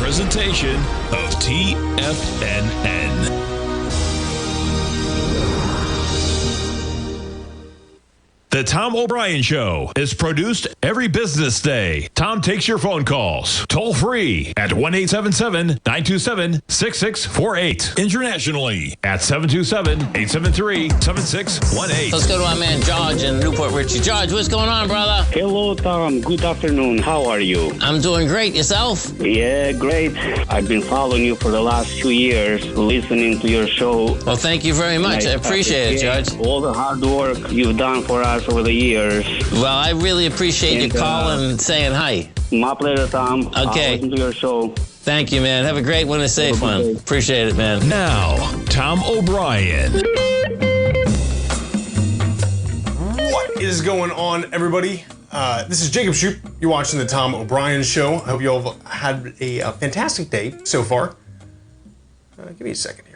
presentation of TFNN. The Tom O'Brien Show is produced every business day. Tom takes your phone calls toll free at 1-877-927-6648. Internationally at 727-873-7618. Let's go to our man George in Newport Richie. George, what's going on, brother? Hello, Tom. Good afternoon. How are you? I'm doing great. Yourself? Yeah, great. I've been following you for the last 2 years, listening to your show. Well, thank you very much. I appreciate it, George. All the hard work you've done for us over the years. Well, I really appreciate you calling and saying hi. My pleasure, Tom. Okay. I'll listen to your show. Thank you, man. Have a great one, a safe one. Appreciate it, man. Now, Tom O'Brien. What is going on, everybody? This is Jacob Shoup. You're watching the Tom O'Brien Show. I hope you all have had a fantastic day so far. Give me a second here.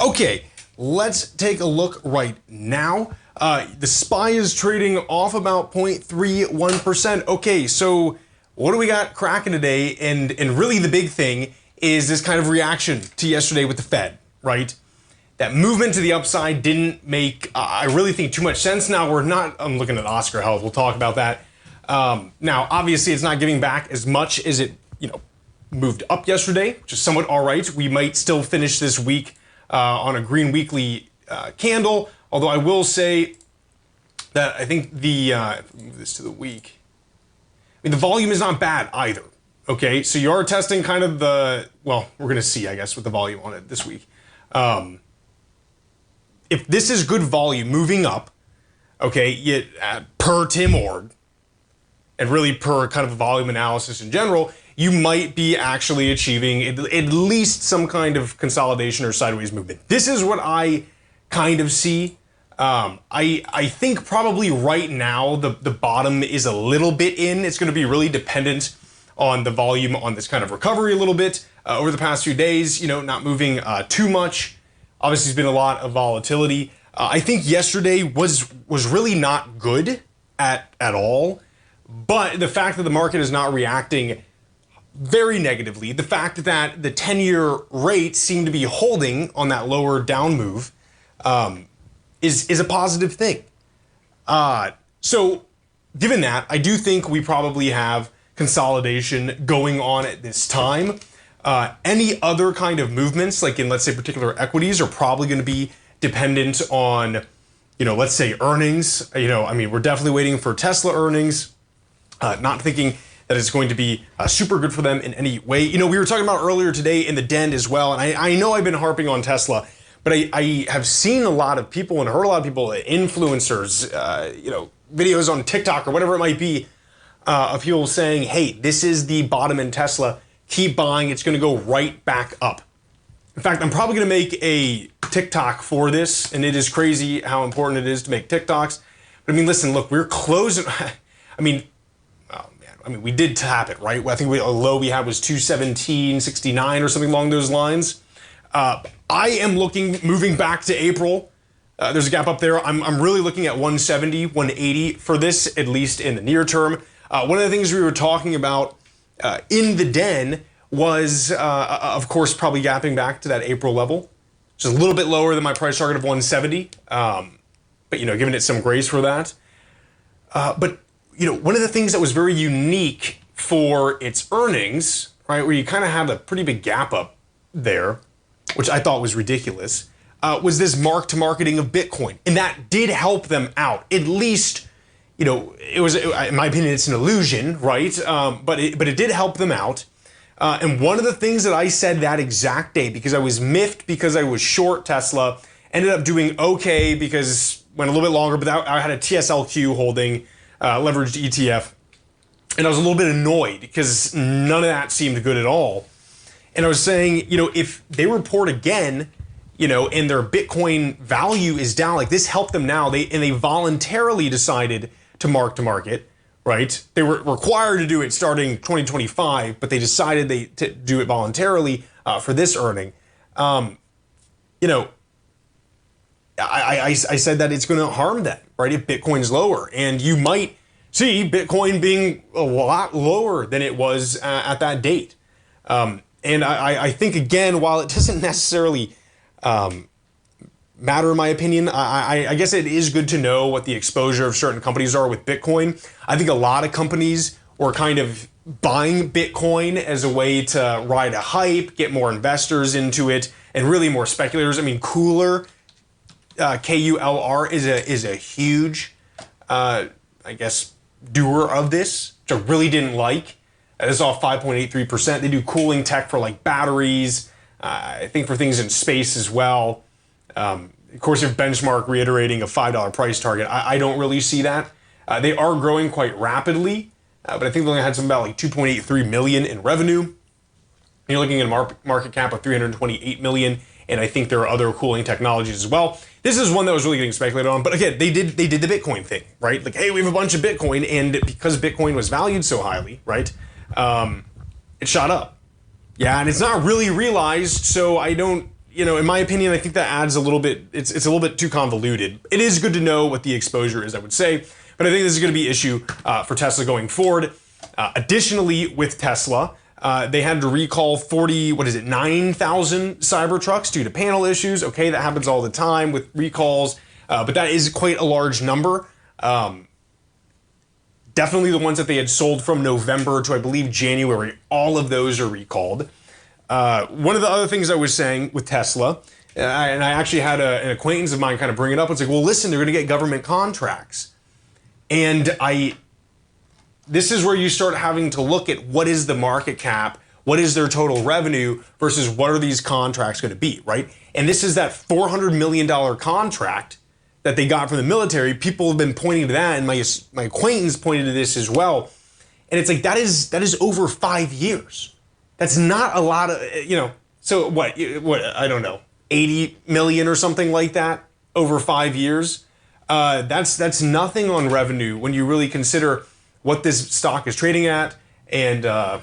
Okay, let's take a look right now. The SPY is trading off about 0.31%. Okay, so what do we got cracking today? And really the big thing is this kind of reaction to yesterday with the Fed, right? That movement to the upside didn't make, I really think, too much sense. Now I'm looking at Oscar Health. We'll talk about that. Now, obviously, it's not giving back as much as it, moved up yesterday, which is somewhat all right. We might still finish this week on a green weekly candle, although I will say that I think move this to the week. The volume is not bad either. Okay, so you are testing kind of we're going to see, I guess, with the volume on it this week. If this is good volume moving up, okay, per Tim Ord, and really per kind of volume analysis in general, you might be actually achieving at least some kind of consolidation or sideways movement. This is what I kind of see. I think probably right now the bottom is a little bit in. It's going to be really dependent on the volume on this kind of recovery a little bit over the past few days, not moving too much. Obviously, there's been a lot of volatility. I think yesterday was really not good at all. But the fact that the market is not reacting very negatively, the fact that the 10-year rate seemed to be holding on that lower down move is a positive thing. So given that, I do think we probably have consolidation going on at this time. Any other kind of movements, like in, let's say, particular equities, are probably going to be dependent on, let's say earnings. We're definitely waiting for Tesla earnings, not thinking that it's going to be super good for them in any way. We were talking about earlier today in the den as well, and I know I've been harping on Tesla, but I have seen a lot of people and heard a lot of people, influencers, videos on TikTok or whatever it might be, of people saying, hey, this is the bottom in Tesla. Keep buying. It's going to go right back up. In fact, I'm probably going to make a TikTok for this, and it is crazy how important it is to make TikToks. But listen, look, we're closing. We did tap it, right? I think a low we had was 217.69 or something along those lines. I am moving back to April. There's a gap up there. I'm really looking at 170, 180 for this, at least in the near term. One of the things we were talking about in the den was, of course, probably gapping back to that April level, which is a little bit lower than my price target of 170. But giving it some grace for that. But one of the things that was very unique for its earnings, right, where you kind of have a pretty big gap up there, which I thought was ridiculous, was this mark-to-marketing of Bitcoin. And that did help them out. At least, it was, in my opinion, it's an illusion, right? But it did help them out. And one of the things that I said that exact day, because I was miffed because I was short Tesla, ended up doing okay because went a little bit longer, but I had a TSLQ holding leveraged ETF. And I was a little bit annoyed because none of that seemed good at all. And I was saying, if they report again, and their Bitcoin value is down, like this helped them now. They voluntarily decided to mark to market, right? They were required to do it starting 2025, but they decided to do it voluntarily for this earning. I said that it's going to harm them, right, if Bitcoin's lower. And you might see Bitcoin being a lot lower than it was at that date. And I think, again, while it doesn't necessarily matter in my opinion, I guess it is good to know what the exposure of certain companies are with Bitcoin. I think a lot of companies were kind of buying Bitcoin as a way to ride a hype, get more investors into it, and really more speculators. I mean, Cooler, K-U-L-R, is a huge, I guess, doer of this, which I really didn't like. This is off 5.83%. They do cooling tech for like batteries, I think for things in space as well. Of course, if Benchmark reiterating a $5 price target, I don't really see that. They are growing quite rapidly, but I think they only had something about like 2.83 million in revenue. And you're looking at a market cap of 328 million, and I think there are other cooling technologies as well. This is one that was really getting speculated on, but again, they did the Bitcoin thing, right? Like, hey, we have a bunch of Bitcoin, and because Bitcoin was valued so highly, right, it shot up. Yeah, and it's not really realized, so I don't, in my opinion, I think that adds a little bit, it's a little bit too convoluted. It is good to know what the exposure is, I would say, but I think this is going to be an issue for Tesla going forward. Additionally, with Tesla, they had to recall 9,000 Cybertrucks due to panel issues. Okay, that happens all the time with recalls, but that is quite a large number. Definitely the ones that they had sold from November to, I believe, January, all of those are recalled. One of the other things I was saying with Tesla, and I actually had an acquaintance of mine kind of bring it up. It's like, well, listen, they're going to get government contracts. And this is where you start having to look at what is the market cap, what is their total revenue versus what are these contracts going to be, right? And this is that $400 million contract that they got from the military. People have been pointing to that, and my acquaintance pointed to this as well. And it's like, that is over 5 years. That's not a lot of, so what, I don't know, 80 million or something like that over 5 years. That's nothing on revenue when you really consider what this stock is trading at. And, I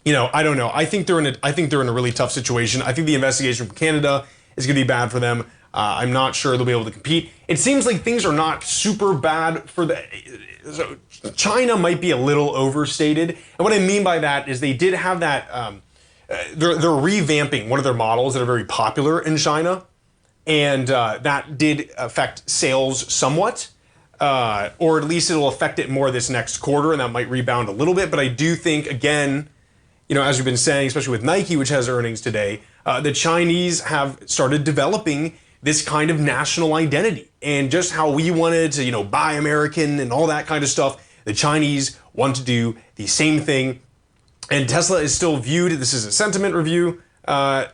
don't know. I think they're in a really tough situation. I think the investigation from Canada is going to be bad for them. I'm not sure they'll be able to compete. It seems like things are not super bad for so China might be a little overstated. And what I mean by that is they did have that, they're revamping one of their models that are very popular in China. And that did affect sales somewhat, or at least it'll affect it more this next quarter, and that might rebound a little bit. But I do think, again, as we've been saying, especially with Nike, which has earnings today, the Chinese have started developing this kind of national identity. And just how we wanted to, buy American and all that kind of stuff, the Chinese want to do the same thing. And Tesla is still viewed, this is a sentiment review, I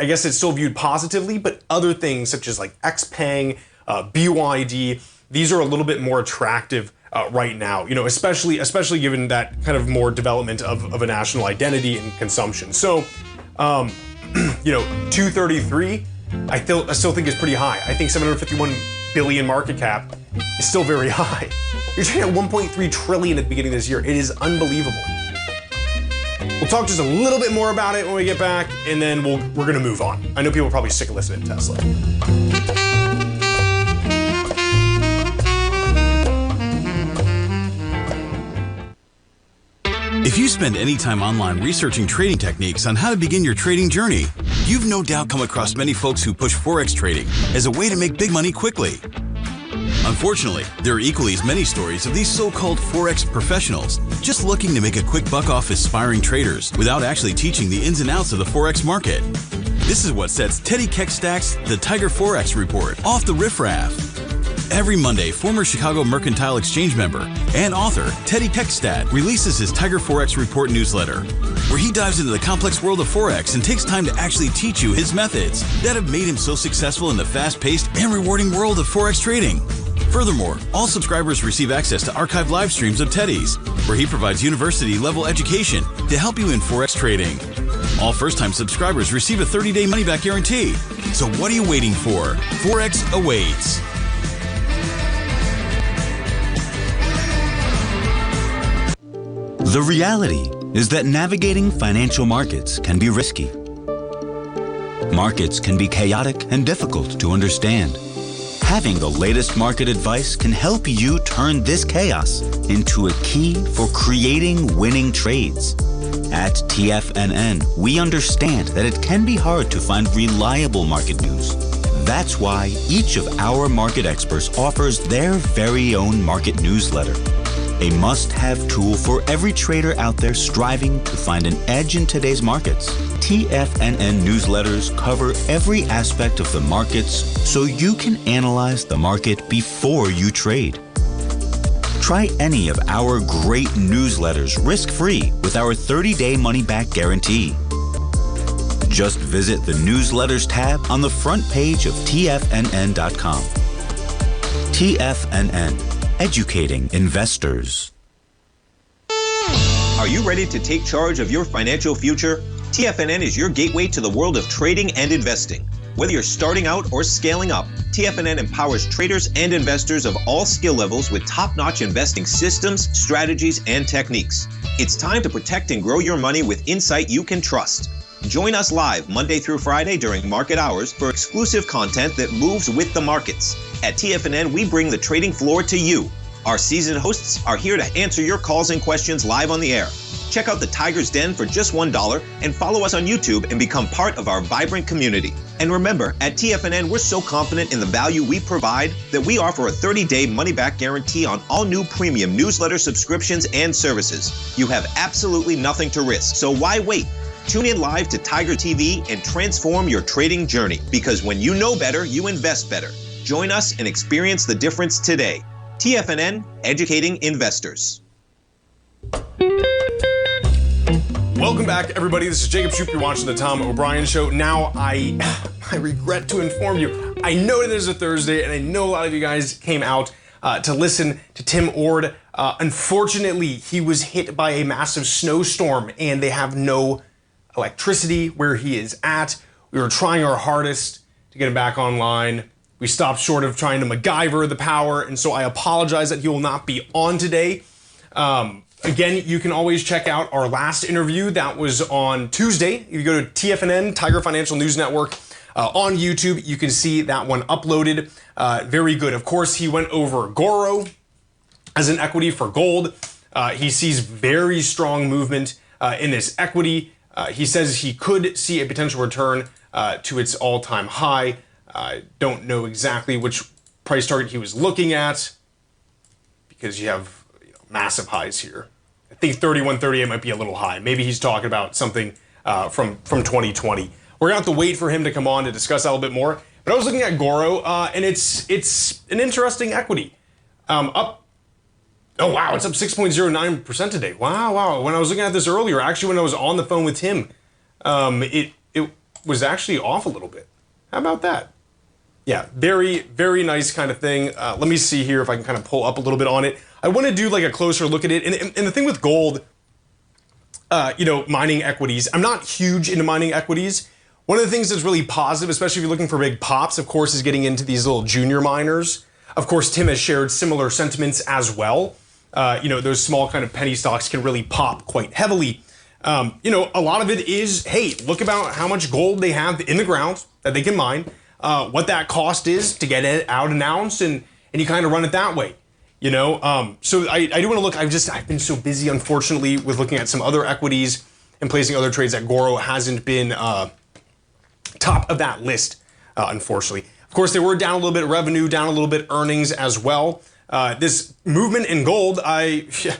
guess it's still viewed positively, but other things such as like XPeng, BYD, these are a little bit more attractive right now, especially given that kind of more development of a national identity and consumption. So, 233, I still think is pretty high. I think 751 billion market cap is still very high. You're trading at 1.3 trillion at the beginning of this year. It is unbelievable. We'll talk just a little bit more about it when we get back, and then we're going to move on. I know people are probably sick of listening to Tesla. If you spend any time online researching trading techniques on how to begin your trading journey, you've no doubt come across many folks who push Forex trading as a way to make big money quickly. Unfortunately, there are equally as many stories of these so-called Forex professionals just looking to make a quick buck off aspiring traders without actually teaching the ins and outs of the Forex market. This is what sets Teddy Keckstack's The Tiger Forex Report off the riffraff. Every Monday, former Chicago Mercantile Exchange member and author Teddy Keckstack releases his Tiger Forex Report newsletter, where he dives into the complex world of Forex and takes time to actually teach you his methods that have made him so successful in the fast-paced and rewarding world of Forex trading. Furthermore, all subscribers receive access to archived live streams of Teddy's, where he provides university-level education to help you in Forex trading. All first-time subscribers receive a 30-day money-back guarantee. So what are you waiting for? Forex awaits. The reality is that navigating financial markets can be risky. Markets can be chaotic and difficult to understand. Having the latest market advice can help you turn this chaos into a key for creating winning trades. At TFNN, we understand that it can be hard to find reliable market news. That's why each of our market experts offers their very own market newsletter, a must-have tool for every trader out there striving to find an edge in today's markets. TFNN newsletters cover every aspect of the markets so you can analyze the market before you trade. Try any of our great newsletters risk-free with our 30-day money-back guarantee. Just visit the Newsletters tab on the front page of TFNN.com. TFNN, educating investors. Are you ready to take charge of your financial future? TFNN is your gateway to the world of trading and investing. Whether you're starting out or scaling up, TFNN empowers traders and investors of all skill levels with top-notch investing systems, strategies, and techniques. It's time to protect and grow your money with insight you can trust. Join us live Monday through Friday during market hours for exclusive content that moves with the markets. At TFNN, we bring the trading floor to you. Our seasoned hosts are here to answer your calls and questions live on the air. Check out the Tiger's Den for just $1 and follow us on YouTube and become part of our vibrant community. And remember, at TFNN, we're so confident in the value we provide that we offer a 30-day money-back guarantee on all new premium newsletter subscriptions and services. You have absolutely nothing to risk, so why wait? Tune in live to Tiger TV and transform your trading journey, because when you know better, you invest better. Join us and experience the difference today. TFNN, educating investors. Welcome back, everybody. This is Jacob Shoup. You're watching the Tom O'Brien Show. Now, I regret to inform you, I know it is a Thursday, and I know a lot of you guys came out to listen to Tim Ord. Unfortunately, he was hit by a massive snowstorm, and they have no electricity where he is at. We were trying our hardest to get him back online. We stopped short of trying to MacGyver the power, and so I apologize that he will not be on today. Again, you can always check out our last interview. That was on Tuesday. If you go to TFNN, Tiger Financial News Network, on YouTube, you can see that one uploaded. Very good. Of course, he went over Goro as an equity for gold. He sees very strong movement in this equity. He says he could see a potential return to its all-time high. I don't know exactly which price target he was looking at because you have massive highs here. I think 31.38 might be a little high. Maybe he's talking about something from 2020. We're gonna have to wait for him to come on to discuss that a little bit more. But I was looking at Goro, and it's an interesting equity. Up. Oh wow, it's up 6.09% today. Wow. When I was looking at this earlier, actually when I was on the phone with him, it was actually off a little bit. How about that? Yeah, very, very nice kind of thing. Let me see here if I can kind of pull up a little bit on it. I want to do like a closer look at it. And the thing with gold, mining equities, I'm not huge into mining equities. One of the things that's really positive, especially if you're looking for big pops, of course, is getting into these little junior miners. Of course, Tim has shared similar sentiments as well. Those small kind of penny stocks can really pop quite heavily. A lot of it is, hey, look about how much gold they have in the ground that they can mine. What that cost is to get it out an ounce, and you kind of run it that way, So I do want to look. I've been so busy, unfortunately, with looking at some other equities and placing other trades that Goro hasn't been top of that list, unfortunately. Of course, they were down a little bit revenue, down a little bit earnings as well. This movement in gold, it's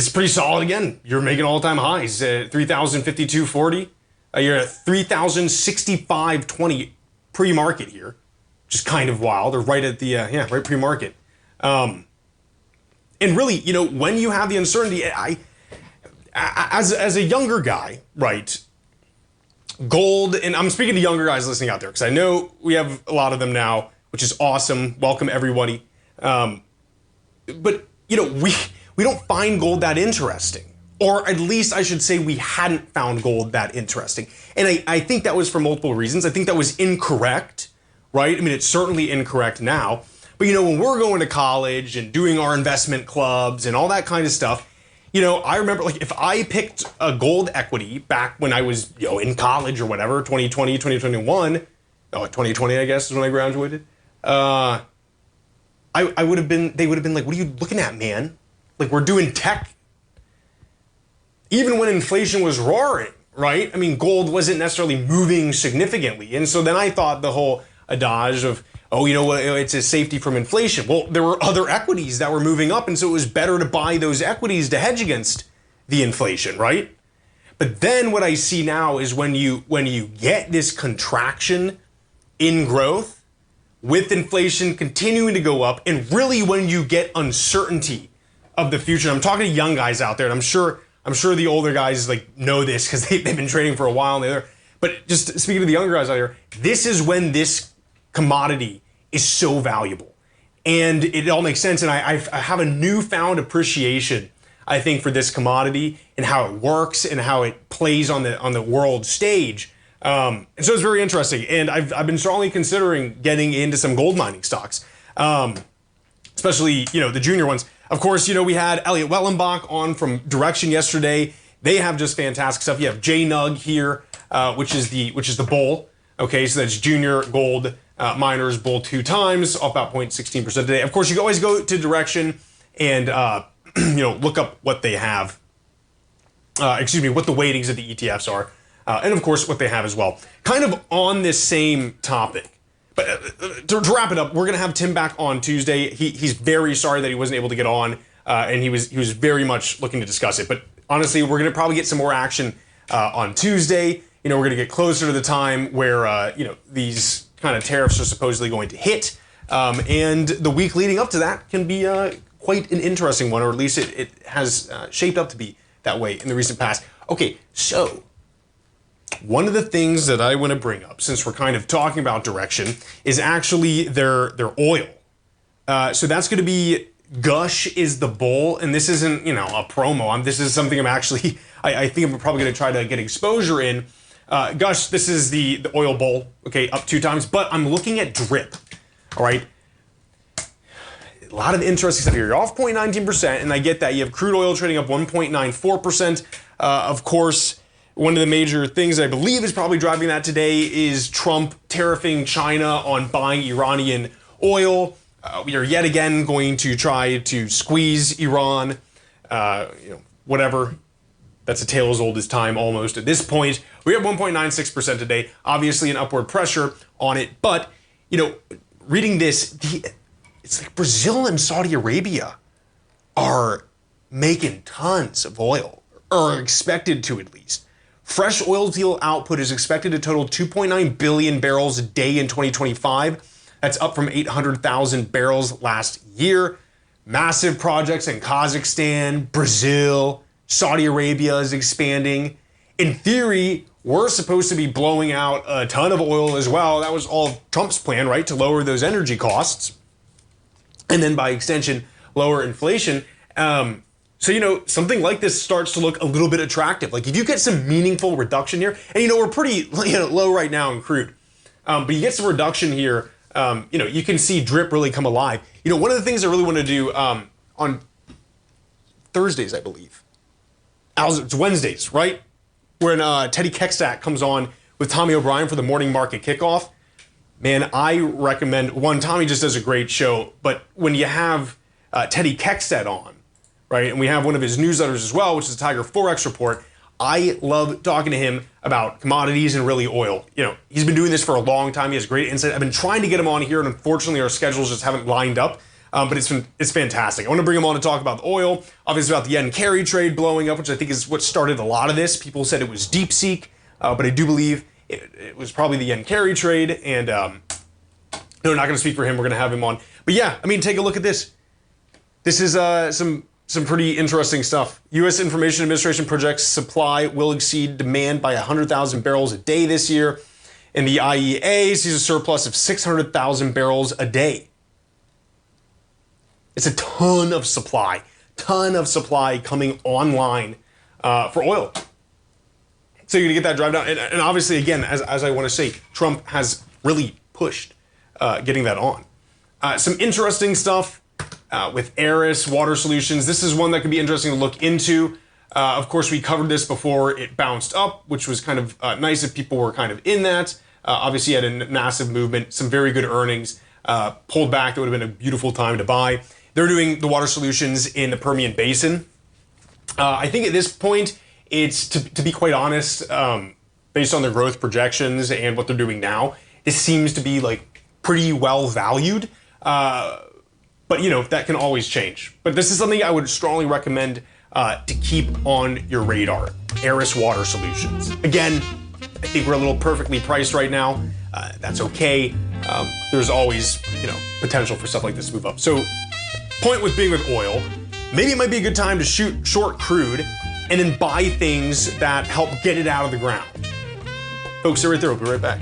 pretty solid again. You're making all-time highs at 3,052.40. You're at 3,065.20 pre-market here, which is kind of wild. They're right at the right pre-market. And really, when you have the uncertainty, as a younger guy, right? Gold, and I'm speaking to younger guys listening out there because I know we have a lot of them now, which is awesome. Welcome everybody. But we don't find gold that interesting. Or at least I should say we hadn't found gold that interesting. And I think that was for multiple reasons. I think that was incorrect, right? I mean, it's certainly incorrect now. But when we're going to college and doing our investment clubs and all that kind of stuff, I remember like if I picked a gold equity back when I was, in college or whatever, 2020, 2021, 2020, I guess is when I graduated. I would have been, they would have been like, what are you looking at, man? Like, we're doing tech. Even when inflation was roaring, right? I mean, gold wasn't necessarily moving significantly. And so then I thought the whole adage of, oh, you know what, it's a safety from inflation. Well, there were other equities that were moving up, and so it was better to buy those equities to hedge against the inflation, right? But then what I see now is when you get this contraction in growth with inflation continuing to go up, and really when you get uncertainty of the future. I'm talking to young guys out there, and I'm sure the older guys like know this because they've been trading for a while and but just speaking to the younger guys out here, this is when this commodity is so valuable. And it all makes sense, and I have a newfound appreciation, I think, for this commodity and how it works and how it plays on the world stage. And so it's very interesting. And I've been strongly considering getting into some gold mining stocks, especially, the junior ones. Of course, we had Elliot Wellenbach on from Direction yesterday. They have just fantastic stuff. You have J Nug here, which is the bull. Okay, so that's junior gold miners bull 2 times, up about 0.16% today. Of course, you can always go to Direction and look up what they have. What the weightings of the ETFs are, and of course what they have as well. Kind of on this same topic, but to wrap it up, we're gonna have Tim back on Tuesday. He's very sorry that he wasn't able to get on, and he was very much looking to discuss it. But honestly, we're gonna probably get some more action on Tuesday. We're gonna get closer to the time where these kind of tariffs are supposedly going to hit, and the week leading up to that can be quite an interesting one, or at least it has shaped up to be that way in the recent past. Okay, so one of the things that I want to bring up, since we're kind of talking about Direction, is actually their oil. So that's going to be Gush is the bull, and this isn't a promo. This is something I'm actually I think I'm probably going to try to get exposure in. Gush, this is the oil bull. Okay, up 2 times, but I'm looking at drip. All right. A lot of interesting stuff here. You're off 0.19%, and I get that. You have crude oil trading up 1.94%. Of course, one of the major things I believe is probably driving that today is Trump tariffing China on buying Iranian oil. We are yet again going to try to squeeze Iran. Whatever. That's a tale as old as time almost at this point. We have 1.96% today. Obviously an upward pressure on it. But, reading this, it's like Brazil and Saudi Arabia are making tons of oil, or are expected to at least. Fresh oil deal output is expected to total 2.9 billion barrels a day in 2025. That's up from 800,000 barrels last year. Massive projects in Kazakhstan, Brazil, Saudi Arabia is expanding. In theory, we're supposed to be blowing out a ton of oil as well. That was all Trump's plan, right? To lower those energy costs. And then by extension, lower inflation. So, something like this starts to look a little bit attractive. Like if you get some meaningful reduction here, and we're pretty low right now in crude, but you get some reduction here, you can see drip really come alive. One of the things I really want to do on Thursdays, I believe. It's Wednesdays, right? When Teddy Keckstack comes on with Tommy O'Brien for the morning market kickoff. Man, I recommend, one, Tommy just does a great show, but when you have Teddy Keckstack on, right, and we have one of his newsletters as well, which is the Tiger Forex Report, I love talking to him about commodities and really oil. He's been doing this for a long time. He has great insight. I've been trying to get him on here, and unfortunately our schedules just haven't lined up, but it's fantastic. I want to bring him on to talk about the oil, obviously about the yen carry trade blowing up, which I think is what started a lot of this. People said it was DeepSeek, but I do believe it was probably the yen carry trade, and not going to speak for him. We're going to have him on. But yeah, take a look at this. This is some pretty interesting stuff. U.S. Information Administration projects supply will exceed demand by 100,000 barrels a day this year, and the IEA sees a surplus of 600,000 barrels a day. It's a ton of supply coming online for oil. So you're gonna get that drive down, and obviously, again, as I want to say, Trump has really pushed getting that on. Some interesting stuff with Eris Water Solutions. This is one that could be interesting to look into. Of course, we covered this before it bounced up, which was kind of nice if people were kind of in that. Obviously, had a massive movement, some very good earnings. pulled back, that would have been a beautiful time to buy. They're doing the water solutions in the Permian Basin. I think at this point, it's, to be quite honest, based on their growth projections and what they're doing now, this seems to be like pretty well valued. But that can always change. But this is something I would strongly recommend to keep on your radar. Aris Water Solutions. Again, I think we're a little perfectly priced right now. That's okay. There's always, potential for stuff like this to move up. So, point with being with oil, maybe it might be a good time to shoot short crude and then buy things that help get it out of the ground. Folks, stay right there. We'll be right back.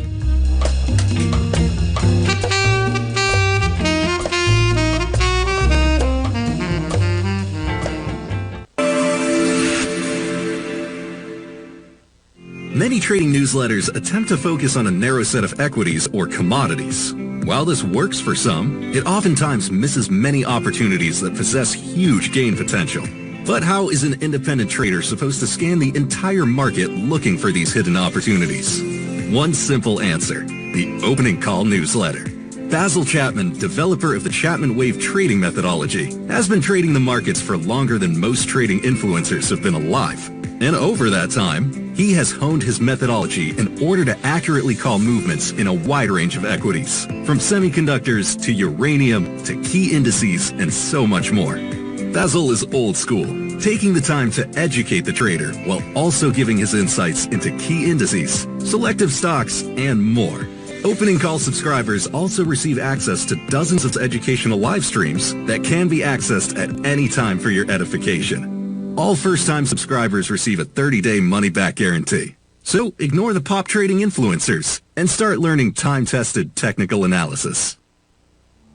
Many trading newsletters attempt to focus on a narrow set of equities or commodities. While this works for some, it oftentimes misses many opportunities that possess huge gain potential. But how is an independent trader supposed to scan the entire market looking for these hidden opportunities? One simple answer: the opening call newsletter. Basil Chapman, developer of the Chapman Wave trading methodology, has been trading the markets for longer than most trading influencers have been alive. And over that time, he has honed his methodology in order to accurately call movements in a wide range of equities, from semiconductors to uranium to key indices and so much more. Basil is old school, taking the time to educate the trader while also giving his insights into key indices, selective stocks, and more. Opening call subscribers also receive access to dozens of educational live streams that can be accessed at any time for your edification. All first-time subscribers receive a 30-day money-back guarantee. So ignore the pop trading influencers and start learning time-tested technical analysis.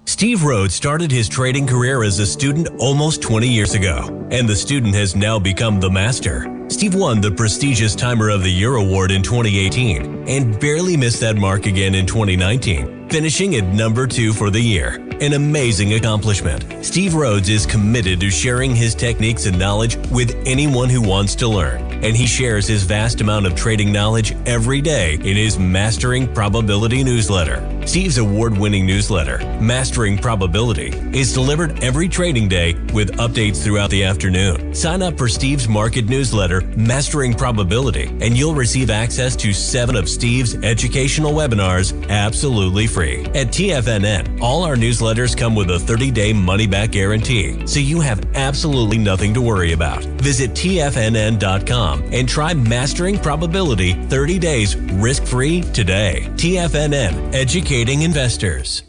Steve Rhodes started his trading career as a student almost 20 years ago, and the student has now become the master. Steve won the prestigious Timer of the Year award in 2018 and barely missed that mark again in 2019, finishing at number 2 for the year. An amazing accomplishment. Steve Rhodes is committed to sharing his techniques and knowledge with anyone who wants to learn, and he shares his vast amount of trading knowledge every day in his Mastering Probability newsletter. Steve's award-winning newsletter, Mastering Probability, is delivered every trading day with updates throughout the afternoon. Sign up for Steve's market newsletter, Mastering Probability, and you'll receive access to 7 of Steve's educational webinars absolutely free. At TFNN, all our newsletters come with a 30-day money-back guarantee, so you have absolutely nothing to worry about. Visit TFNN.com and try Mastering Probability 30 days risk-free today. TFNN, educating investors.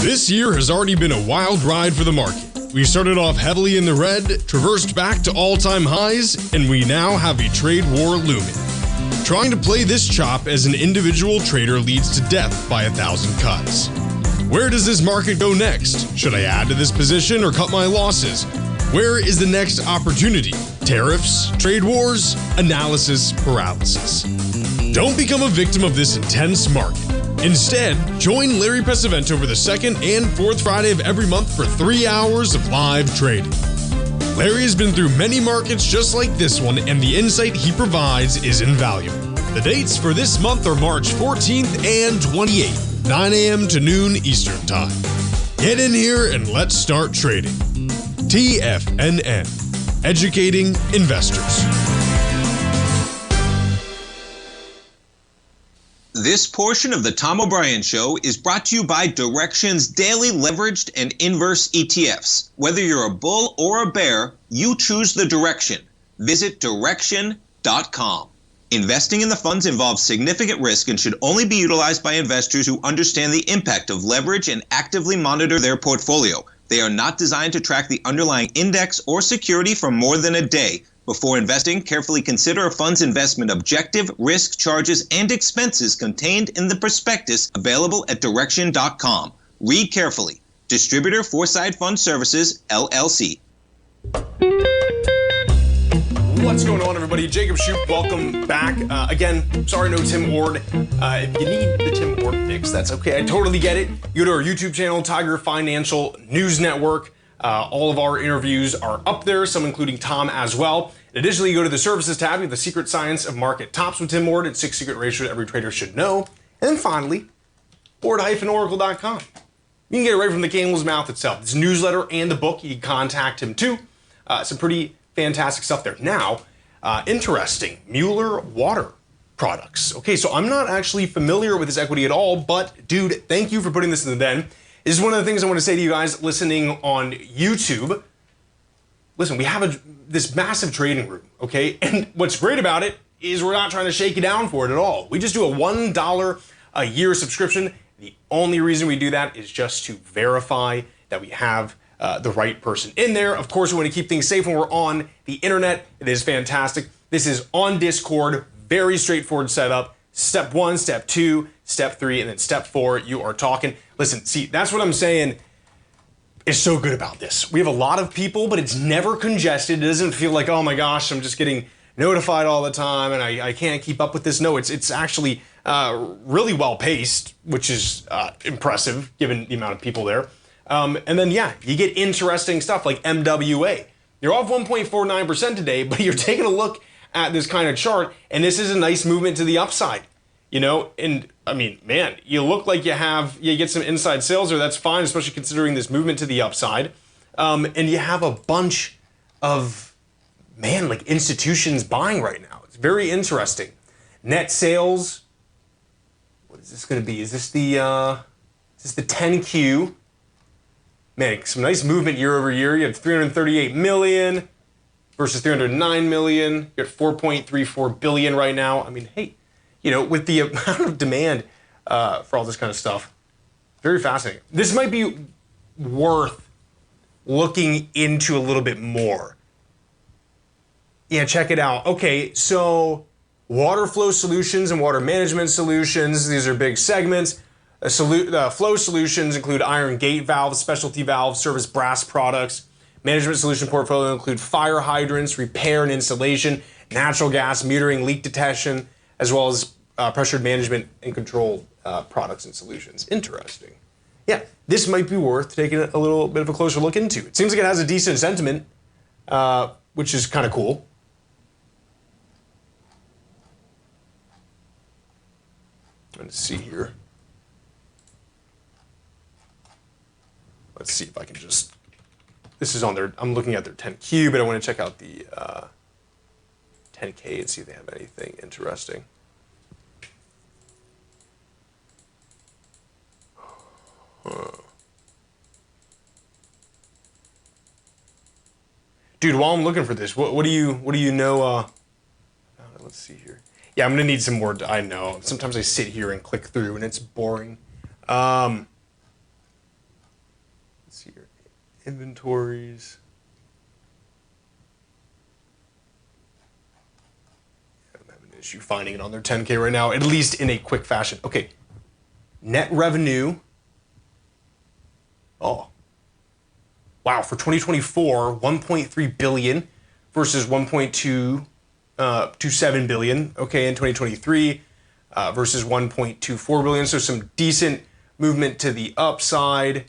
This year has already been a wild ride for the market. We started off heavily in the red, traversed back to all-time highs, and we now have a trade war looming. Trying to play this chop as an individual trader leads to death by 1,000 cuts. Where does this market go next? Should I add to this position or cut my losses? Where is the next opportunity? Tariffs, trade wars, analysis paralysis. Don't become a victim of this intense market. Instead, join Larry Pesavento for the second and fourth Friday of every month for 3 hours of live trading. Larry has been through many markets just like this one, and the insight he provides is invaluable. The dates for this month are March 14th and 28th, 9 a.m. to noon Eastern Time. Get in here and let's start trading. TFNN, educating investors. This portion of the Tom O'Brien Show is brought to you by Direxion's daily leveraged and inverse ETFs. Whether you're a bull or a bear, you choose the direction. Visit Direxion.com. Investing in the funds involves significant risk and should only be utilized by investors who understand the impact of leverage and actively monitor their portfolio. They are not designed to track the underlying index or security for more than a day. Before investing, carefully consider a fund's investment objective, risk, charges, and expenses contained in the prospectus available at Direxion.com. Read carefully. Distributor Foreside Fund Services, LLC. What's going on, everybody? Jacob Shoup, welcome back. Again, sorry no Tim Ward. If you need the Tim Ward fix, that's okay. I totally get it. You go to our YouTube channel, Tiger Financial News Network. All of our interviews are up there, some including Tom as well. Additionally, you go to the services tab, you have the secret science of market tops with Tim Ward and 6 secret ratios every trader should know. And then finally, Ward-Oracle.com. You can get it right from the camel's mouth itself. This newsletter and the book, you can contact him too. Some pretty fantastic stuff there. Now, interesting, Mueller water products. Okay, so I'm not actually familiar with this equity at all, but dude, thank you for putting this in the den. This is one of the things I want to say to you guys listening on YouTube. Listen, we have this massive trading room, okay? And what's great about it is we're not trying to shake you down for it at all. We just do a $1 a year subscription. The only reason we do that is just to verify that we have the right person in there. Of course, we want to keep things safe when we're on the internet. It is fantastic. This is on Discord, very straightforward setup. Step 1, step 2, step 3, and then step 4, you are talking. Listen, see, that's what I'm saying is so good about this. We have a lot of people, but it's never congested. It doesn't feel like, oh my gosh, I'm just getting notified all the time and I can't keep up with this. No, it's actually really well paced, which is impressive given the amount of people there. And then, yeah, you get interesting stuff like MWA. You're off 1.49% today, but you're taking a look at this kind of chart, and this is a nice movement to the upside. You know, and I mean, man, you look like you get some inside sales there. That's fine, especially considering this movement to the upside. And you have a bunch of, man, like institutions buying right now. It's very interesting. Net sales. What is this going to be? Is this the 10Q? Man, some nice movement year over year. You have 338 million versus 309 million. You're at 4.34 billion right now. I mean, hey. You know, with the amount of demand for all this kind of stuff, very fascinating. This might be worth looking into a little bit more. Yeah, check it out. Okay, so water flow solutions and water management solutions, these are big segments. Flow solutions include iron gate valves, specialty valves, service brass products. Management solution portfolio include fire hydrants, repair and installation, natural gas metering, leak detection, as well as pressured management and control products and solutions. Interesting. Yeah, this might be worth taking a little bit of a closer look into. It seems like it has a decent sentiment, which is kind of cool. Let's see here. Let's see if I can just... This is on their... I'm looking at their 10Q, but I want to check out the 10K and see if they have anything interesting. Dude, while I'm looking for this, what do you know? Let's see here. Yeah, I'm gonna need some more. I know. Sometimes I sit here and click through, and it's boring. Let's see here. Inventories. I'm having an issue finding it on their 10K right now, at least in a quick fashion. Okay. Net revenue. Oh. Wow, for 2024, 1.3 billion versus 1.27 billion, okay, in 2023 versus 1.24 billion. So some decent movement to the upside.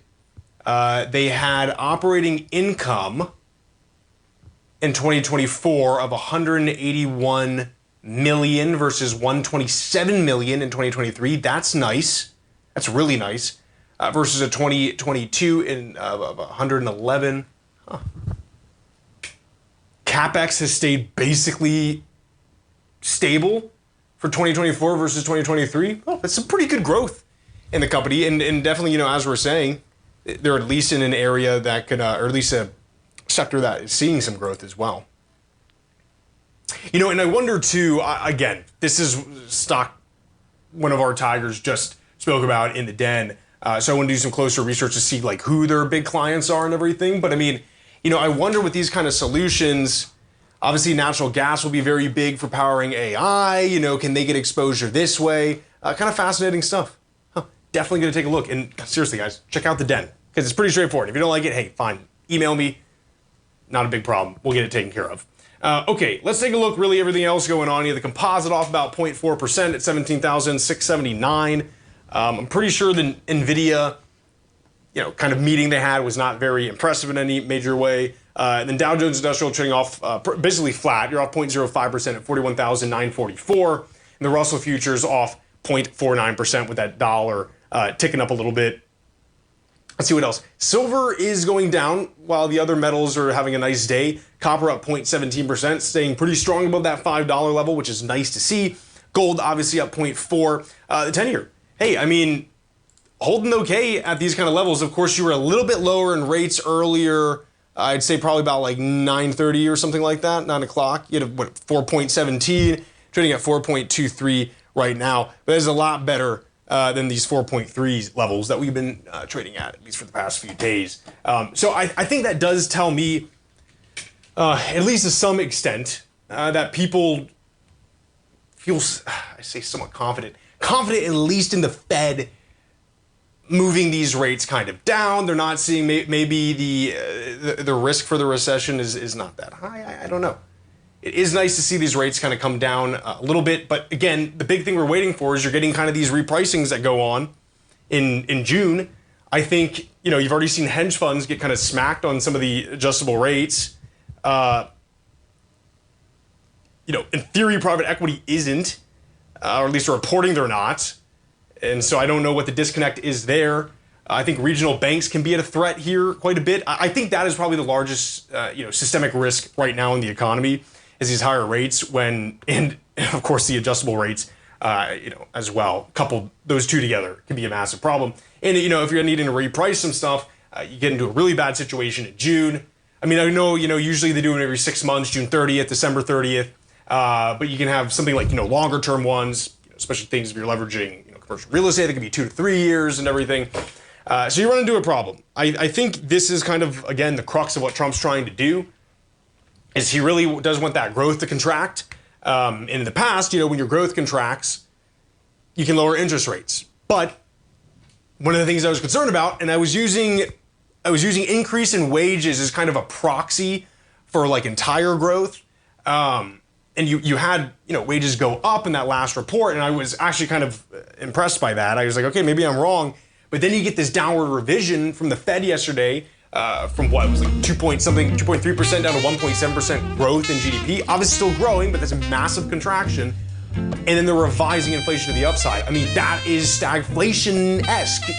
They had operating income in 2024 of 181 million versus 127 million in 2023. That's nice. That's really nice. Versus a 2022 of 111. Huh. CapEx has stayed basically stable for 2024 versus 2023. Oh, that's some pretty good growth in the company. And definitely, you know, as we're saying, they're at least in an area that could, or at least a sector that is seeing some growth as well. You know, and I wonder too, again, this is stock one of our Tigers just spoke about in the den. So I want to do some closer research to see like who their big clients are and everything. But I mean, you know, I wonder with these kind of solutions, obviously natural gas will be very big for powering AI. You know, can they get exposure this way? Kind of fascinating stuff. Huh. Definitely going to take a look. And seriously, guys, check out the den because it's pretty straightforward. If you don't like it, hey, fine. Email me. Not a big problem. We'll get it taken care of. Okay, let's take a look. Really, everything else going on here. The composite off about 0.4% at 17,679. I'm pretty sure the NVIDIA, you know, kind of meeting they had was not very impressive in any major way. And then Dow Jones Industrial trading off basically flat. You're off 0.05% at 41,944. And the Russell futures off 0.49% with that dollar ticking up a little bit. Let's see what else. Silver is going down while the other metals are having a nice day. Copper up 0.17%, staying pretty strong above that $5 level, which is nice to see. Gold obviously up 0.4. The 10-year, hey, I mean, holding okay at these kind of levels. Of course, you were a little bit lower in rates earlier. I'd say probably about like 9:30 or something like that, 9 o'clock. You had 4.17, trading at 4.23 right now. But it's a lot better than these 4.3 levels that we've been trading at least for the past few days. So I think that does tell me, at least to some extent, that people feel, I say somewhat confident at least in the Fed moving these rates kind of down. They're not seeing maybe the risk for the recession is not that high. I don't know. It is nice to see these rates kind of come down a little bit. But again, the big thing we're waiting for is you're getting kind of these repricings that go on in June. I think, you've already seen hedge funds get kind of smacked on some of the adjustable rates. In theory, private equity isn't, or at least reporting they're not. And so I don't know what the disconnect is there. I think regional banks can be at a threat here quite a bit. I think that is probably the largest, systemic risk right now in the economy is these higher rates and of course the adjustable rates, as well. Coupled those two together can be a massive problem. And, if you're needing to reprice some stuff, you get into a really bad situation in June. I mean, I know, usually they do it every 6 months, June 30th, December 30th. But you can have something like, longer term ones, especially things if you're leveraging, commercial real estate that could be 2 to 3 years and everything. So you run into a problem. I think this is kind of, again, the crux of what Trump's trying to do is he really does want that growth to contract. And in the past, when your growth contracts, you can lower interest rates. But one of the things I was concerned about, and I was using increase in wages as kind of a proxy for like entire growth. And you had, wages go up in that last report, and I was actually kind of impressed by that. I was like, okay, maybe I'm wrong. But then you get this downward revision from the Fed yesterday, from what was like 2.3% down to 1.7% growth in GDP. Obviously still growing, but that's a massive contraction. And then they're revising inflation to the upside. I mean, that is stagflation-esque,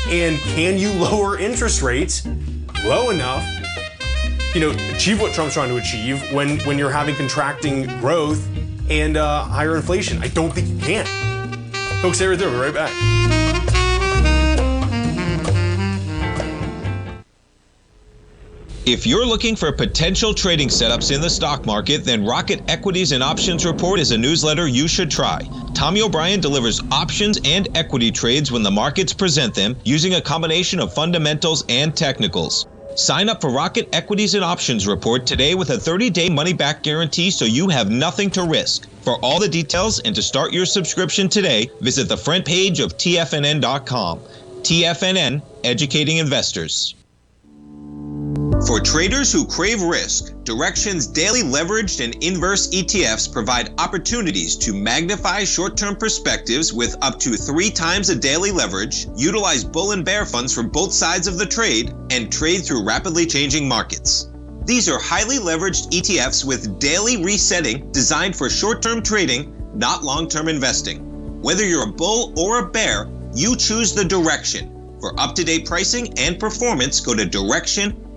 And can you lower interest rates low enough achieve what Trump's trying to achieve when you're having contracting growth and higher inflation? I don't think you can. Folks, stay right there. We'll be right back. If you're looking for potential trading setups in the stock market, then Rocket Equities and Options Report is a newsletter you should try. Tommy O'Brien delivers options and equity trades when the markets present them using a combination of fundamentals and technicals. Sign up for Rocket Equities and Options Report today with a 30-day money-back guarantee so you have nothing to risk. For all the details and to start your subscription today, visit the front page of TFNN.com. TFNN, educating investors. For traders who crave risk, Direxion's daily leveraged and inverse ETFs provide opportunities to magnify short-term perspectives with up to 3 times a daily leverage, utilize bull and bear funds from both sides of the trade, and trade through rapidly changing markets. These are highly leveraged ETFs with daily resetting designed for short-term trading, not long-term investing. Whether you're a bull or a bear, you choose the Direxion. For up-to-date pricing and performance, go to Direxion.com.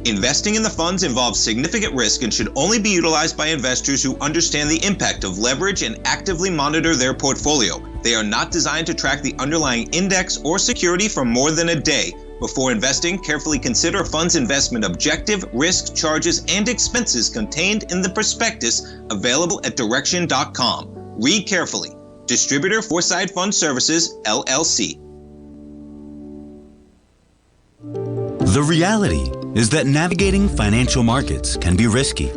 Investing in the funds involves significant risk and should only be utilized by investors who understand the impact of leverage and actively monitor their portfolio. They are not designed to track the underlying index or security for more than a day. Before investing, carefully consider a fund's investment objective, risk, charges, and expenses contained in the prospectus available at Direxion.com. Read carefully. Distributor Foresight Fund Services, LLC. The reality is that navigating financial markets can be risky.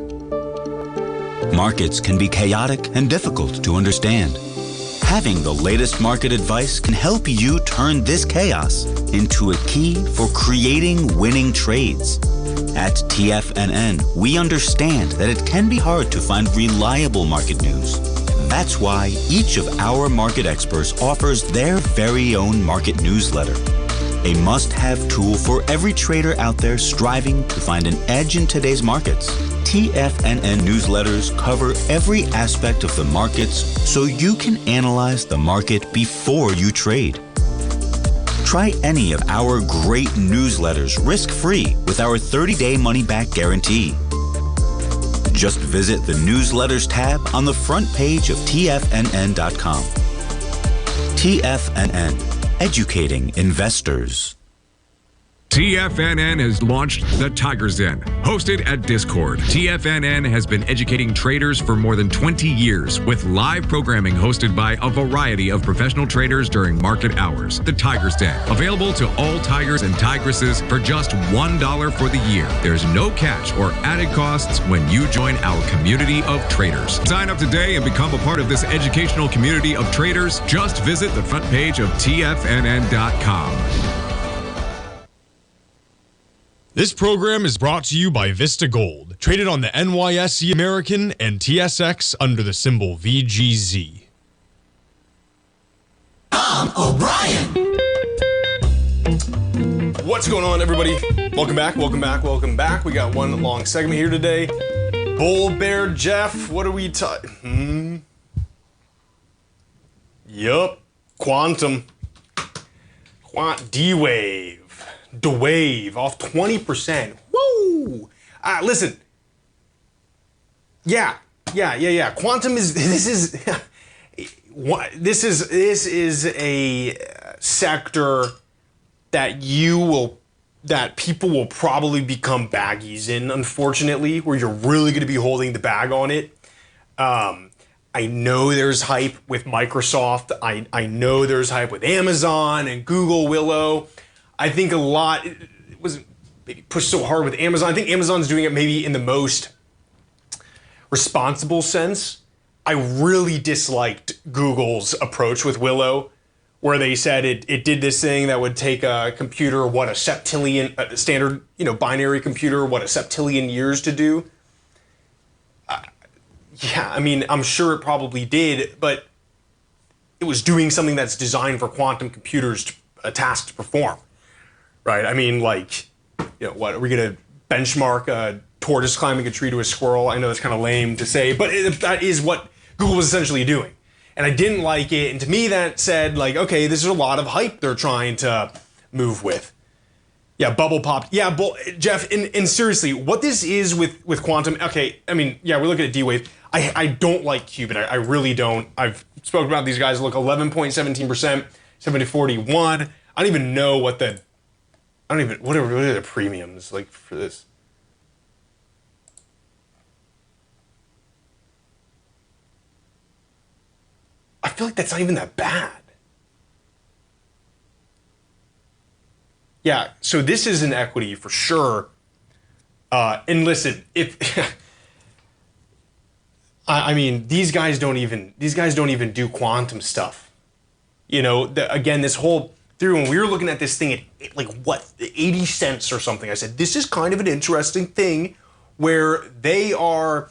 Markets can be chaotic and difficult to understand. Having the latest market advice can help you turn this chaos into a key for creating winning trades. At TFNN, we understand that it can be hard to find reliable market news. That's why each of our market experts offers their very own market newsletter. a must-have tool for every trader out there striving to find an edge in today's markets. TFNN newsletters cover every aspect of the markets so you can analyze the market before you trade. Try any of our great newsletters risk-free with our 30-day money-back guarantee. Just visit the Newsletters tab on the front page of TFNN.com. TFNN, educating investors. TFNN has launched the Tiger's Den, hosted at Discord. TFNN has been educating traders for more than 20 years with live programming hosted by a variety of professional traders during market hours. The Tiger's Den, available to all tigers and tigresses for just $1 for the year. There's no catch or added costs when you join our community of traders. Sign up today and become a part of this educational community of traders. Just visit the front page of TFNN.com. This program is brought to you by Vista Gold, traded on the NYSE American and TSX under the symbol VGZ. Tom O'Brien. What's going on, everybody? Welcome back. We got one long segment here today. Bull Bear Jeff, what are we talking? Yup, Quantum. D-Wave. D-Wave off 20%. Woo! Listen. Yeah. Quantum is this is a sector that people will probably become baggies in, unfortunately, where you're really going to be holding the bag on it. I know there's hype with Microsoft. I know there's hype with Amazon and Google Willow. I think a lot, it wasn't maybe pushed so hard with Amazon. I think Amazon's doing it maybe in the most responsible sense. I really disliked Google's approach with Willow, where they said it did this thing that would take a computer, a septillion, standard, binary computer, a septillion years to do. Yeah, I mean, I'm sure it probably did, but it was doing something that's designed for quantum computers, a task to perform. Right, I mean, what are we gonna benchmark a tortoise climbing a tree to a squirrel? I know that's kind of lame to say, but that is what Google was essentially doing, and I didn't like it. And to me, that said, okay, this is a lot of hype they're trying to move with. Yeah, bubble popped. Yeah, Jeff, and seriously, what this is with quantum? Okay, I mean, yeah, we're looking at D-Wave. I don't like Qubit. I really don't. I've spoken about these guys. Look, 11.17%, 7041. I don't even know what what are the premiums like for this? I feel like that's not even that bad. Yeah, so this is an equity for sure. And listen, if I mean, these guys don't even do quantum stuff. Again, this whole theory, when we were looking at this thing at 80 cents or something, I said, this is kind of an interesting thing where they are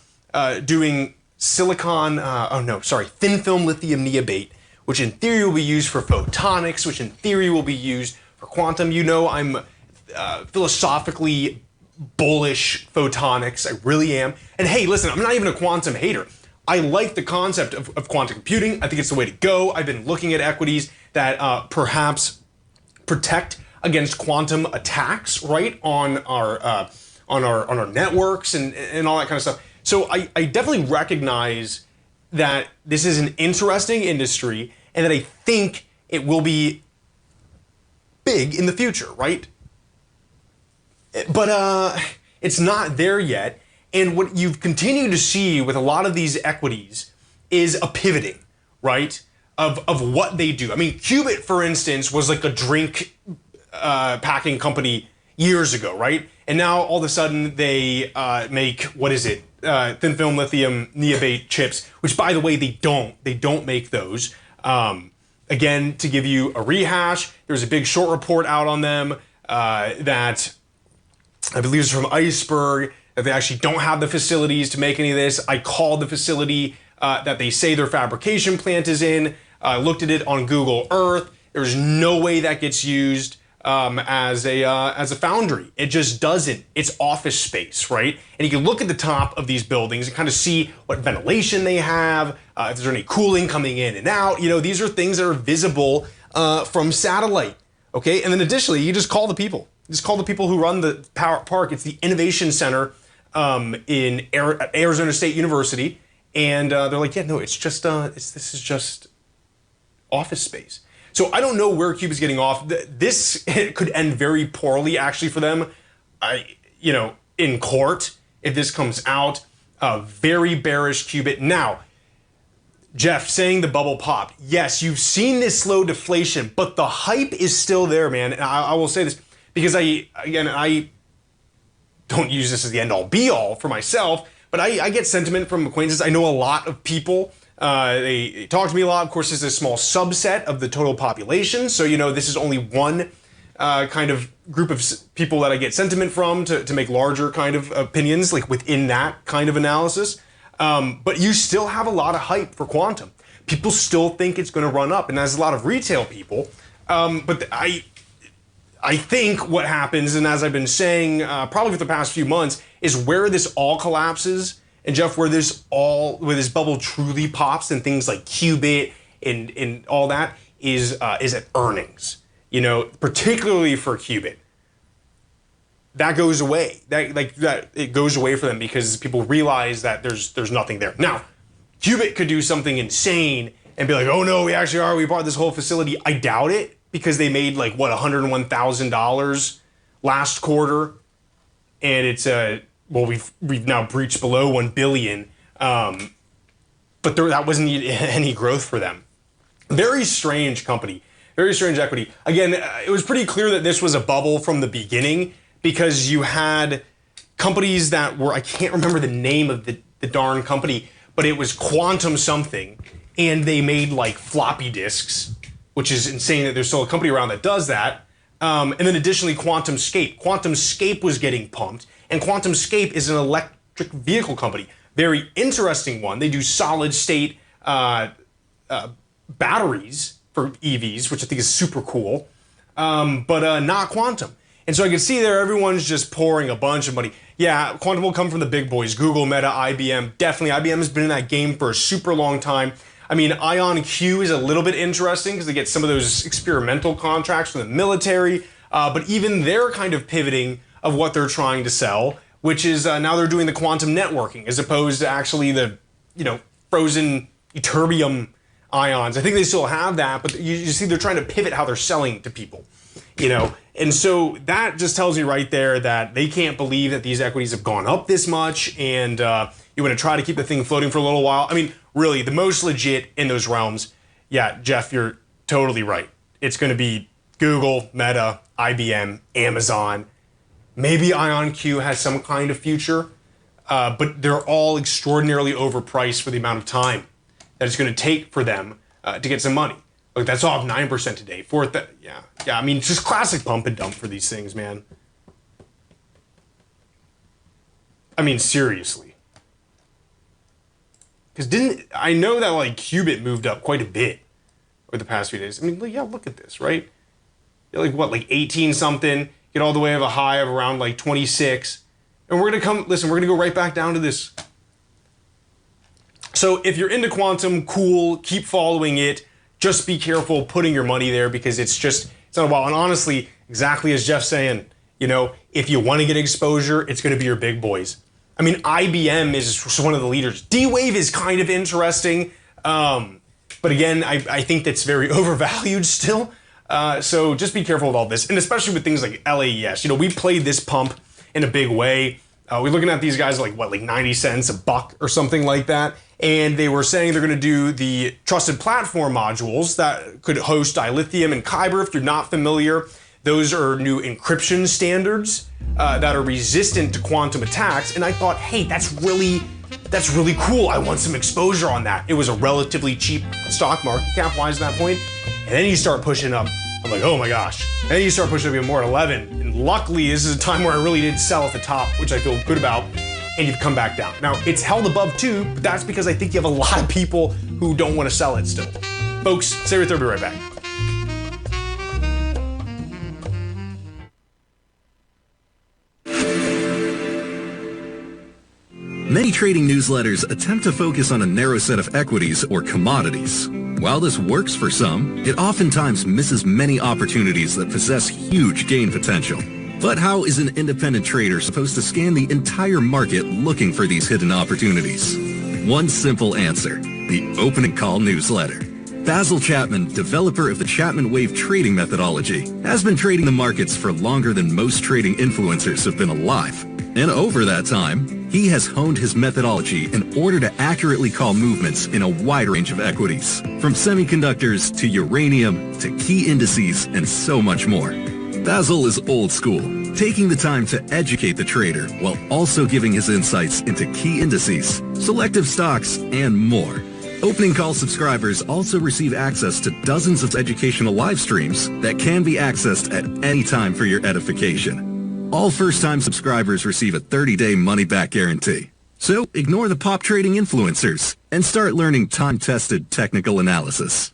doing thin film lithium niobate, which in theory will be used for photonics, which in theory will be used for quantum. I'm philosophically bullish photonics. I really am. And hey, listen, I'm not even a quantum hater. I like the concept of quantum computing. I think it's the way to go. I've been looking at equities that perhaps protect against quantum attacks, right, on our networks and all that kind of stuff. So I definitely recognize that this is an interesting industry and that I think it will be big in the future, right? But it's not there yet. And what you've continued to see with a lot of these equities is a pivoting, right, of what they do. I mean, Qubit, for instance, was like a drink packing company years ago, right? And now all of a sudden they make, thin film lithium niobate chips, which, by the way, they don't make those. Again, to give you a rehash, there's a big short report out on them that I believe is from Iceberg, that they actually don't have the facilities to make any of this. I called the facility that they say their fabrication plant is in. I looked at it on Google Earth. There's no way that gets used. as a foundry. It just doesn't. It's office space, right? And you can look at the top of these buildings and kind of see what ventilation they have, if there's any cooling coming in and out. You know, these are things that are visible from satellite, okay? And then additionally, you just call the people. Just call the people who run the park. It's the Innovation Center in Arizona State University. And they're like, yeah, no, it's just, this is just office space. So I don't know where Cube is getting off. This could end very poorly, actually, for them. In court, if this comes out, very bearish Qubit. Now, Jeff saying the bubble popped. Yes, you've seen this slow deflation, but the hype is still there, man. And I will say this because I don't use this as the end-all be-all for myself, but I get sentiment from acquaintances. I know a lot of people. They talk to me a lot. Of course, this is a small subset of the total population. So, this is only one kind of group of people that I get sentiment from to make larger kind of opinions, like within that kind of analysis. But you still have a lot of hype for quantum. People still think it's going to run up, and there's a lot of retail people. But I think what happens, and as I've been saying probably for the past few months, is where this all collapses. And Jeff, where this bubble truly pops and things like Qubit and all that is at earnings. Particularly for Qubit. That goes away. That it goes away for them because people realize that there's nothing there. Now, Qubit could do something insane and be like, oh no, we bought this whole facility. I doubt it because they made $101,000 last quarter, and it's we've now breached below 1 billion, but that wasn't any growth for them. Very strange company, very strange equity. Again, it was pretty clear that this was a bubble from the beginning because you had companies that were, I can't remember the name of the darn company, but it was Quantum something, and they made floppy disks, which is insane that there's still a company around that does that. And then additionally, QuantumScape. QuantumScape was getting pumped. And QuantumScape is an electric vehicle company. Very interesting one. They do solid state batteries for EVs, which I think is super cool, but not quantum. And so I can see there everyone's just pouring a bunch of money. Yeah, quantum will come from the big boys, Google, Meta, IBM. Definitely, IBM has been in that game for a super long time. I mean, IonQ is a little bit interesting because they get some of those experimental contracts from the military, but even they're kind of pivoting of what they're trying to sell, which is now they're doing the quantum networking as opposed to actually the, frozen ytterbium ions. I think they still have that, but you see they're trying to pivot how they're selling to people, And so that just tells me right there that they can't believe that these equities have gone up this much, and you want to try to keep the thing floating for a little while. I mean, really, the most legit in those realms, yeah, Jeff, you're totally right. It's going to be Google, Meta, IBM, Amazon. Maybe IonQ has some kind of future, but they're all extraordinarily overpriced for the amount of time that it's going to take for them to get some money. Look, that's off 9% today. Yeah. I mean, it's just classic pump and dump for these things, man. I mean, seriously. Because I know that Qubit moved up quite a bit over the past few days. I mean, look at this, right? 18 something. Get all the way of a high of around 26. And we're going to go right back down to this. So if you're into quantum, cool, keep following it. Just be careful putting your money there because it's not a while. And honestly, exactly as Jeff's saying, if you want to get exposure, it's going to be your big boys. I mean, IBM is one of the leaders. D-Wave is kind of interesting. But again, I think that's very overvalued still. So just be careful with all this, and especially with things like LAES. We played this pump in a big way. We're looking at these guys 90 cents, $1 or something like that. And they were saying they're going to do the trusted platform modules that could host dilithium and Kyber. If you're not familiar, those are new encryption standards that are resistant to quantum attacks. And I thought, hey, that's really cool. I want some exposure on that. It was a relatively cheap stock market cap wise at that point. And then you start pushing up. I'm like, oh my gosh. And then you start pushing up even more at 11. And luckily, this is a time where I really did sell at the top, which I feel good about. And you've come back down. Now, it's held above 2, but that's because I think you have a lot of people who don't want to sell it still. Folks, stay with me, we'll be right back. Many trading newsletters attempt to focus on a narrow set of equities or commodities. While this works for some, it oftentimes misses many opportunities that possess huge gain potential. But how is an independent trader supposed to scan the entire market looking for these hidden opportunities? One simple answer: the opening call newsletter. Basil Chapman, developer of the Chapman Wave trading methodology, has been trading the markets for longer than most trading influencers have been alive. And over that time, he has honed his methodology in order to accurately call movements in a wide range of equities, from semiconductors to uranium to key indices and so much more. Basil is old school, taking the time to educate the trader while also giving his insights into key indices, selective stocks, and more. Opening call subscribers also receive access to dozens of educational live streams that can be accessed at any time for your edification. All first-time subscribers receive a 30-day money-back guarantee. So ignore the pop trading influencers and start learning time-tested technical analysis.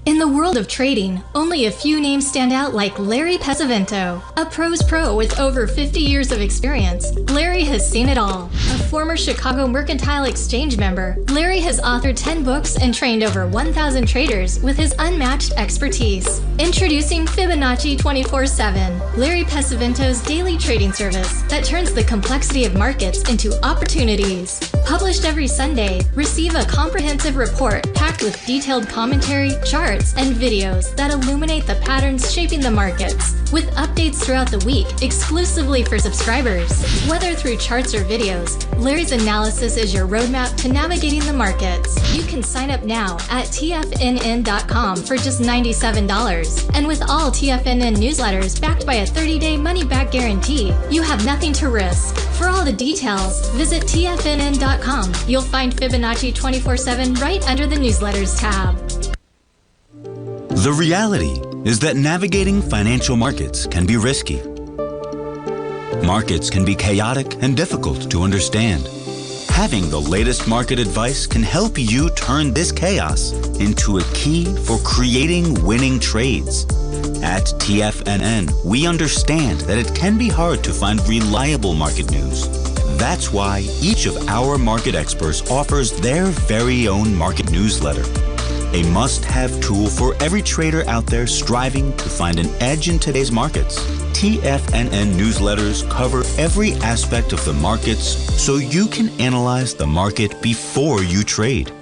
In the world of trading, only a few names stand out like Larry Pesavento. A pro's pro with over 50 years of experience, Larry has seen it all. A former Chicago Mercantile Exchange member, Larry has authored 10 books and trained over 1,000 traders with his unmatched expertise. Introducing Fibonacci 24/7, Larry Pesavento's daily trading service that turns the complexity of markets into opportunities. Published every Sunday, receive a comprehensive report packed with detailed commentary, charts, and videos that illuminate the patterns shaping the markets, with updates throughout the week exclusively for subscribers. Whether through charts or videos, Larry's analysis is your roadmap to navigating the markets. You can sign up now at TFNN.com for just $97. And with all TFNN newsletters backed by a 30-day money-back guarantee, you have nothing to risk. For all the details, visit TFNN.com. You'll find Fibonacci 24/7 right under the newsletters tab. The reality is that navigating financial markets can be risky. Markets can be chaotic and difficult to understand. Having the latest market advice can help you turn this chaos into a key for creating winning trades. At TFNN, we understand that it can be hard to find reliable market news. That's why each of our market experts offers their very own market newsletter. A must-have tool for every trader out there striving to find an edge in today's markets. TFNN newsletters cover every aspect of the markets so you can analyze the market before you trade.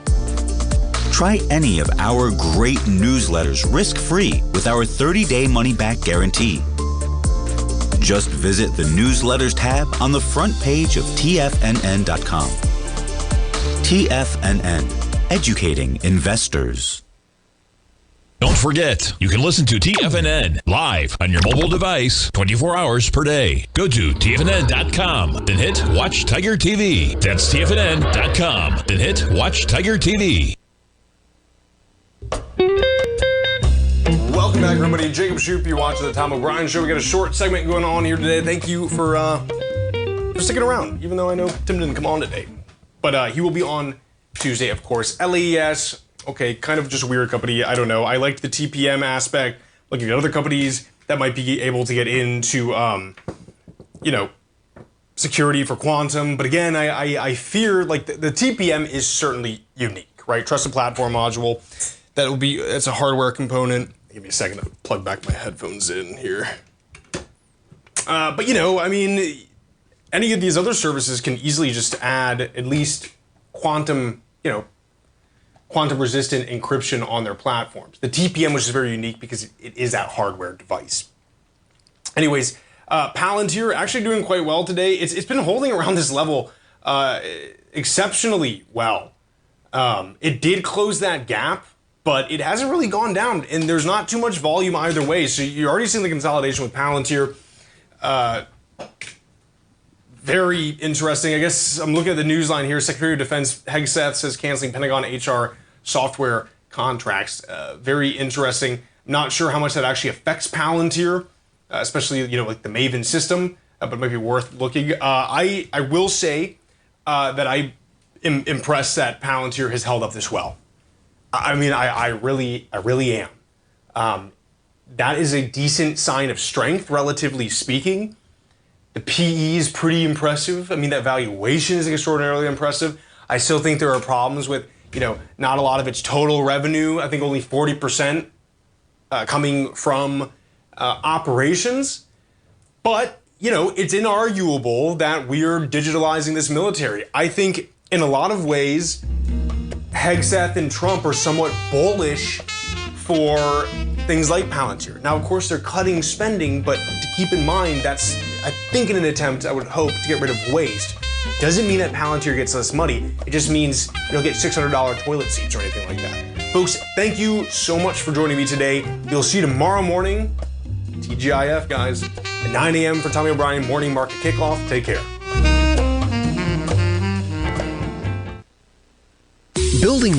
Try any of our great newsletters risk-free with our 30-day money-back guarantee. Just visit the Newsletters tab on the front page of TFNN.com. TFNN. Educating investors. Don't forget, you can listen to TFNN live on your mobile device 24 hours per day. Go to TFNN.com, then hit Watch Tiger TV. That's TFNN.com, then hit Watch Tiger TV. Welcome back, everybody. Jacob Shoup, you're watching the Tom O'Brien Show. We got a short segment going on here today. Thank you for sticking around, even though I know Tim didn't come on today. But he will be on Tuesday, of course. LAES, okay, kind of just a weird company. I don't know. I liked the TPM aspect. Looking at other companies that might be able to get into, security for quantum. But again, I fear like the TPM is certainly unique, right? Trusted platform module. It's a hardware component. Give me a second to plug back my headphones in here. But any of these other services can easily just add at least quantum resistant encryption on their platforms. The TPM, which is very unique because it is that hardware device. Anyways, Palantir actually doing quite well today. It's been holding around this level exceptionally well. It did close that gap, but it hasn't really gone down, and there's not too much volume either way. So you're already seeing the consolidation with Palantir. Very interesting. I guess I'm looking at the news line here. Secretary of Defense Hegseth says canceling Pentagon HR software contracts. Very interesting. Not sure how much that actually affects Palantir, especially like the Maven system, but it might be worth looking. I will say that I am impressed that Palantir has held up this well. I really am. That is a decent sign of strength, relatively speaking. The PE is pretty impressive. I mean, that valuation is extraordinarily impressive. I still think there are problems with, not a lot of its total revenue. I think only 40% coming from operations. But, it's inarguable that we're digitalizing this military. I think in a lot of ways, Hegseth and Trump are somewhat bullish for things like Palantir. Now, of course, they're cutting spending, but to keep in mind, that's, I think, in an attempt, I would hope, to get rid of waste. Doesn't mean that Palantir gets less money. It just means you don't get $600 toilet seats or anything like that. Folks, thank you so much for joining me today. We'll see you tomorrow morning, TGIF, guys, at 9 a.m. for Tommy O'Brien Morning Market Kickoff. Take care. Building